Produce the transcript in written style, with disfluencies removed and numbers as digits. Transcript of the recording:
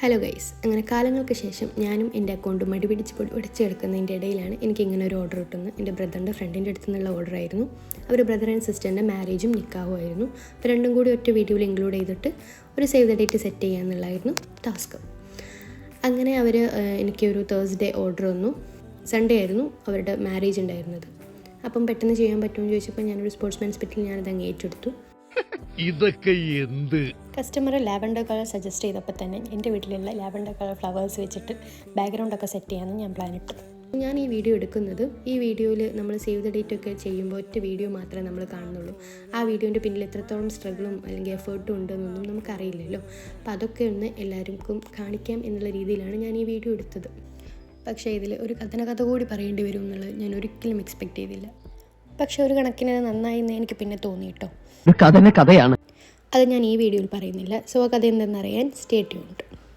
Hello guys, അങ്ങനെ കാലങ്ങൾക്ക് ശേഷം ഞാനും എൻ്റെ അക്കൗണ്ടും മടിപിടിച്ച് പൊടിച്ച് കിടക്കുന്നതിൻ്റെ ഇടയിലാണ് എനിക്ക് ഇങ്ങനെ ഒരു ഓർഡർ കിട്ടുന്നത്. എൻ്റെ ബ്രദറിൻ്റെ ഫ്രണ്ടിൻ്റെ അടുത്ത് നിന്നുള്ള ഓർഡർ ആയിരുന്നു. അവർ ബ്രദർ ആൻഡ് സിസ്റ്ററിൻ്റെ മാരേജും നിക്കാഹും ആയിരുന്നു. അപ്പോൾ രണ്ടും കൂടി ഒറ്റ വീഡിയോയിൽ ഇൻക്ലൂഡ് ചെയ്തിട്ട് ഒരു സേവ് ദ ഡേറ്റ് സെറ്റ് ചെയ്യുക എന്നുള്ളതായിരുന്നു ടാസ്ക്. അങ്ങനെ അവർ എനിക്കൊരു തേഴ്സ്ഡേ ഓർഡർ വന്നു. സൺഡേ ആയിരുന്നു അവരുടെ മാരേജ് ഉണ്ടായിരുന്നത്. അപ്പം പെട്ടെന്ന് ചെയ്യാൻ പറ്റുമെന്ന് ചോദിച്ചപ്പോൾ ഞാനൊരു സ്പോർട്സ്മാൻ സ്പിറ്റിൽ ഞാനത് അങ്ങ് ഏറ്റെടുത്തു. ഇതൊക്കെ എന്ത് കസ്റ്റമർ ലാവൻഡർ കളർ സജസ്റ്റ് ചെയ്തപ്പോൾ തന്നെ എൻ്റെ വീട്ടിലുള്ള ലാവൻഡർ കളർ ഫ്ലവേഴ്സ് വെച്ചിട്ട് ബാക്ക്ഗ്രൗണ്ടൊക്കെ സെറ്റ് ചെയ്യാമെന്ന് ഞാൻ പ്ലാൻ ഇട്ടു. ഞാൻ ഈ വീഡിയോ എടുക്കുന്നത്, ഈ വീഡിയോയിൽ നമ്മൾ സേവ് ദ ഡേറ്റ് ഒക്കെ ചെയ്യുമ്പോൾ ഒറ്റ വീഡിയോ മാത്രമേ നമ്മൾ കാണുന്നുള്ളൂ. ആ വീഡിയോൻ്റെ പിന്നിൽ എത്രത്തോളം സ്ട്രഗിളും അല്ലെങ്കിൽ എഫേർട്ടും ഉണ്ടെന്നൊന്നും നമുക്കറിയില്ലല്ലോ. അപ്പോൾ അതൊക്കെ ഒന്ന് എല്ലാവർക്കും കാണിക്കാം എന്നുള്ള രീതിയിലാണ് ഞാൻ ഈ വീഡിയോ എടുത്തത്. പക്ഷേ ഇതിൽ ഒരു കഥ കൂടി പറയേണ്ടി വരും എന്നുള്ളത് ഞാൻ ഒരിക്കലും എക്സ്പെക്റ്റ് ചെയ്തില്ല. പക്ഷേ ഒരു കണക്കിന് നന്നായി എന്ന് എനിക്ക് പിന്നെ തോന്നി കേട്ടോ. കഥയാണ്. അത് ഞാൻ ഈ വീഡിയോയിൽ പറയുന്നില്ല. സോ ആ കഥ എന്തെന്നറിയാൻ സ്റ്റേ ട്യൂൺഡ്.